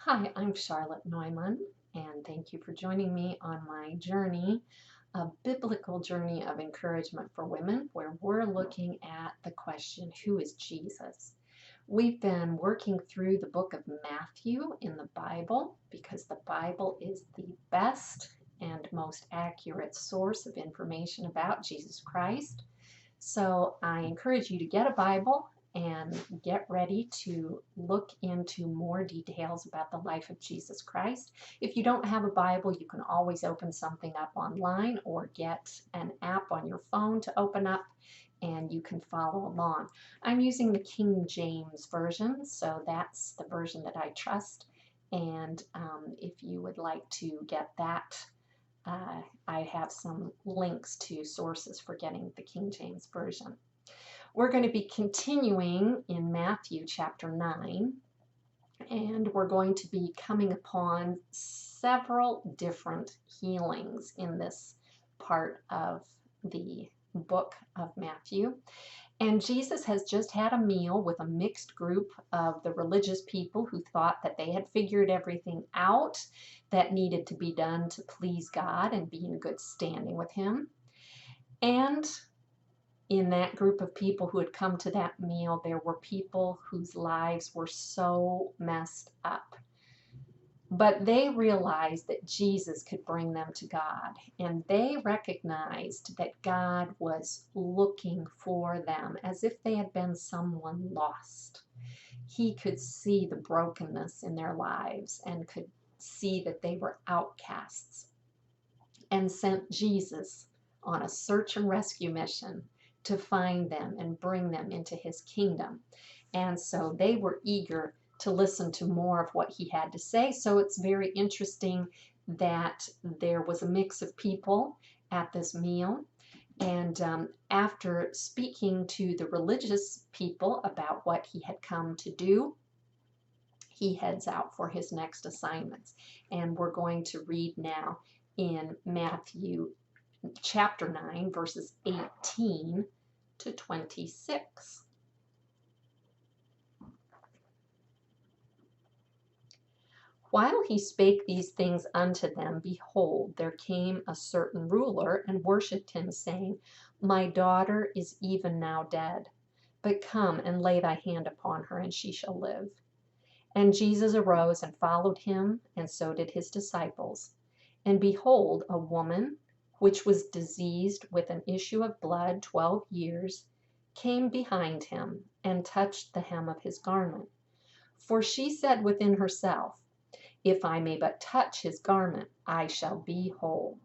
Hi, I'm Charlotte Neumann, and thank you for joining me on my journey, a biblical journey of encouragement for women, where we're looking at the question, who is Jesus? We've been working through the book of Matthew in the Bible because the Bible is the best and most accurate source of information about Jesus Christ. So I encourage you to get a Bible and get ready to look into more details about the life of Jesus Christ. If you don't have a Bible, you can always open something up online or get an app on your phone to open up and you can follow along. I'm using the King James Version, so that's the version that I trust. And if you would like to get that, I have some links to sources for getting the King James Version. We're going to be continuing in Matthew chapter 9, and we're going to be coming upon several different healings in this part of the book of Matthew. And Jesus has just had a meal with a mixed group of the religious people who thought that they had figured everything out that needed to be done to please God and be in good standing with Him. And in that group of people who had come to that meal, there were people whose lives were so messed up. But they realized that Jesus could bring them to God, and they recognized that God was looking for them as if they had been someone lost. He could see the brokenness in their lives and could see that they were outcasts, and sent Jesus on a search and rescue mission to find them and bring them into his kingdom. And so they were eager to listen to more of what he had to say. So it's very interesting that there was a mix of people at this meal. And after speaking to the religious people about what he had come to do, he heads out for his next assignments. And we're going to read now in Matthew chapter 9, verses 18 to 26. While he spake these things unto them, behold, there came a certain ruler and worshipped him, saying, My daughter is even now dead, but come and lay thy hand upon her, and she shall live. And Jesus arose and followed him, and so did his disciples. And behold, a woman which was diseased with an issue of blood 12 years came behind him, and touched the hem of his garment. For she said within herself, If I may but touch his garment, I shall be whole.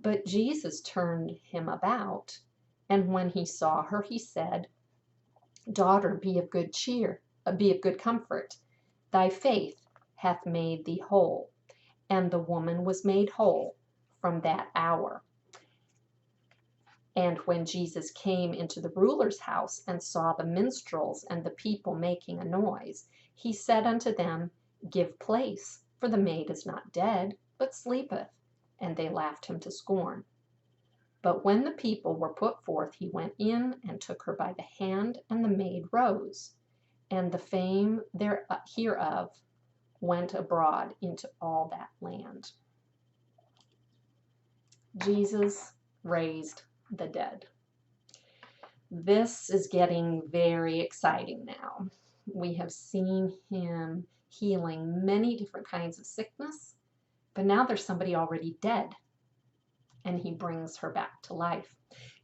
But Jesus turned him about, and when he saw her, he said, Daughter, be of good cheer, be of good comfort. Thy faith hath made thee whole. And the woman was made whole from that hour. And when Jesus came into the ruler's house and saw the minstrels and the people making a noise, he said unto them, Give place, for the maid is not dead, but sleepeth. And they laughed him to scorn. But when the people were put forth, he went in and took her by the hand, and the maid rose. And the fame hereof went abroad into all that land. Jesus raised the dead. This is getting very exciting now. We have seen him healing many different kinds of sickness, but now there's somebody already dead, and he brings her back to life.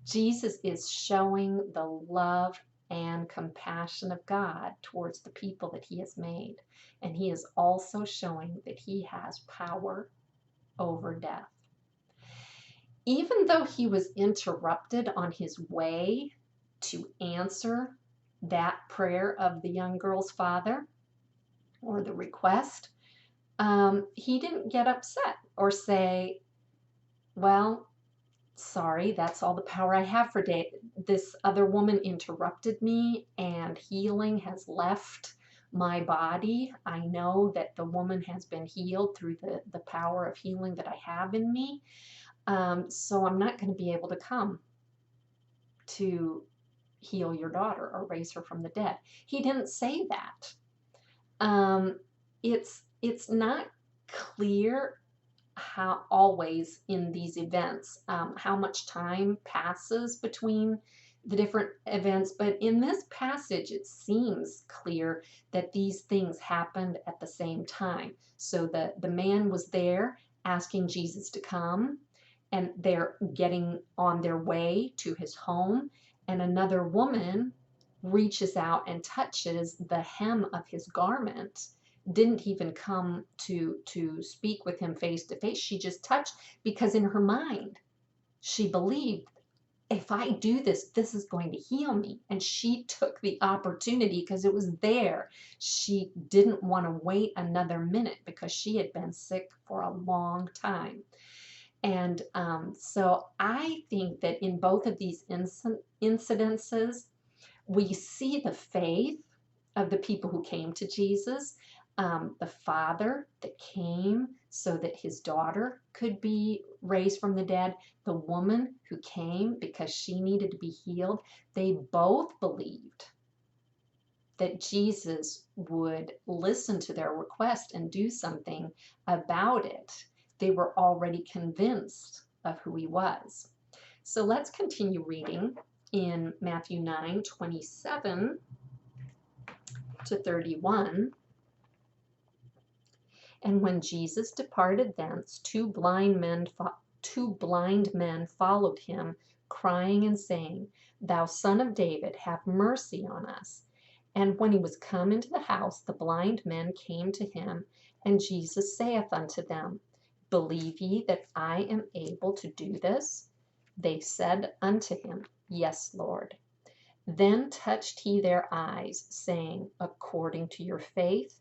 Jesus is showing the love and compassion of God towards the people that he has made, and he is also showing that he has power over death. Even though he was interrupted on his way to answer that prayer of the young girl's father, or the request, he didn't get upset or say, well, sorry, that's all the power I have for day. This other woman interrupted me and healing has left my body. I know that the woman has been healed through the power of healing that I have in me. So I'm not going to be able to come to heal your daughter or raise her from the dead. He didn't say that. it's not clear how always in these events how much time passes between the different events, but in this passage it seems clear that these things happened at the same time. So the man was there asking Jesus to come, and they're getting on their way to his home, and another woman reaches out and touches the hem of his garment. Didn't even come to speak with him face to face. She just touched, because in her mind she believed, if I do this, this is going to heal me. And she took the opportunity because it was there. She didn't want to wait another minute because she had been sick for a long time. And so I think that in both of these incidences, we see the faith of the people who came to Jesus, the father that came so that his daughter could be raised from the dead, the woman who came because she needed to be healed. They both believed that Jesus would listen to their request and do something about it. They were already convinced of who he was. So let's continue reading in Matthew 9:27 to 31. And when Jesus departed thence, two blind men followed him, crying and saying, Thou Son of David, have mercy on us. And when he was come into the house, the blind men came to him, and Jesus saith unto them, Believe ye that I am able to do this? They said unto him, Yes, Lord. Then touched he their eyes, saying, According to your faith,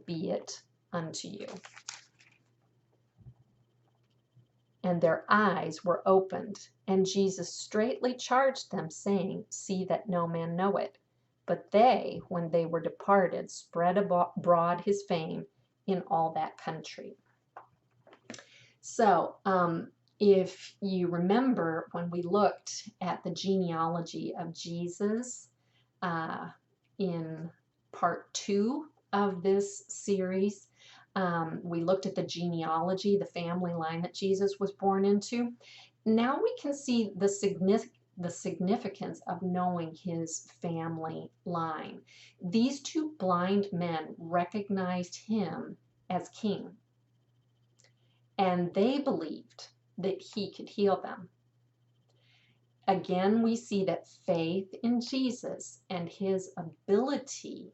be it unto you. And their eyes were opened, and Jesus straitly charged them, saying, See that no man know it. But they, when they were departed, spread abroad his fame in all that country. So, if you remember when we looked at the genealogy of Jesus in part 2 of this series, we looked at the genealogy, the family line that Jesus was born into. Now we can see the significance of knowing his family line. These two blind men recognized him as king, and they believed that he could heal them. Again, we see that faith in Jesus and his ability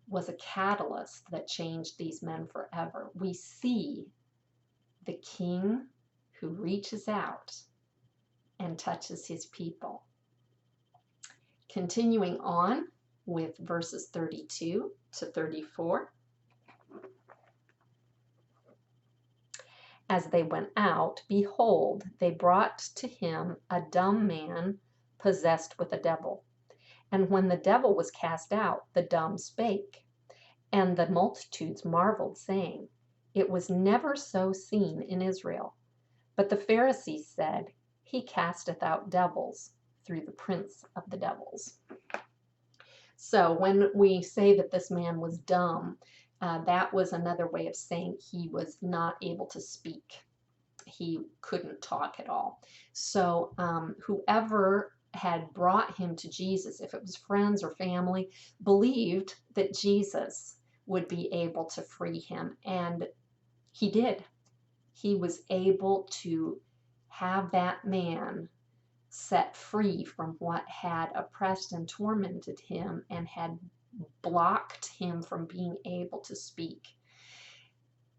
was a catalyst that changed these men forever. We see the king who reaches out and touches his people. Continuing on with verses 32 to 34. As they went out, behold, they brought to him a dumb man possessed with a devil. And when the devil was cast out, the dumb spake. And the multitudes marveled, saying, It was never so seen in Israel. But the Pharisees said, He casteth out devils through the prince of the devils. So when we say that this man was dumb, that was another way of saying he was not able to speak. He couldn't talk at all. So whoever had brought him to Jesus, if it was friends or family, believed that Jesus would be able to free him. And he did. He was able to have that man set free from what had oppressed and tormented him and had blocked him from being able to speak.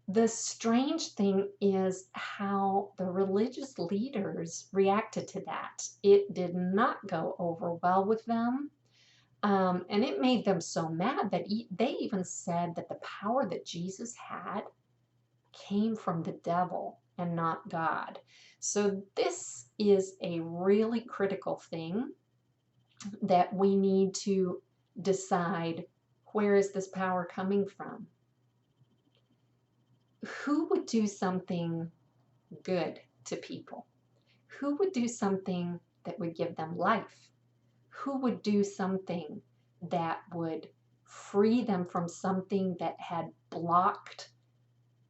The strange thing is how the religious leaders reacted to that. It did not go over well with them. And it made them so mad that they even said that the power that Jesus had came from the devil and not God. So this is a really critical thing that we need to decide, where is this power coming from? Who would do something good to people? Who would do something that would give them life? Who would do something that would free them from something that had blocked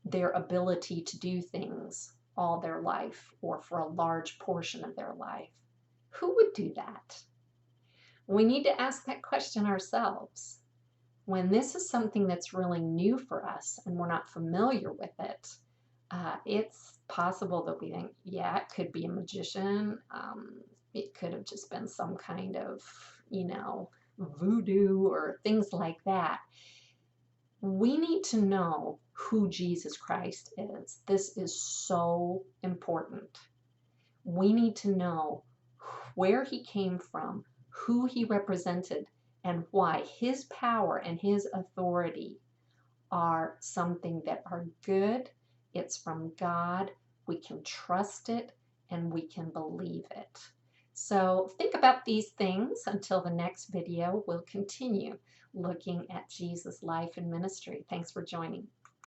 their ability to do things all their life or for a large portion of their life. Who would do that? We need to ask that question ourselves. When this is something that's really new for us and we're not familiar with it, it's possible that we think, yeah, it could be a magician. It could have just been some kind of, voodoo or things like that. We need to know who Jesus Christ is. This is so important. We need to know where he came from, who he represented, and why his power and his authority are something that are good. It's from God. We can trust it and we can believe it. So think about these things until the next video. We'll continue looking at Jesus' life and ministry. Thanks for joining.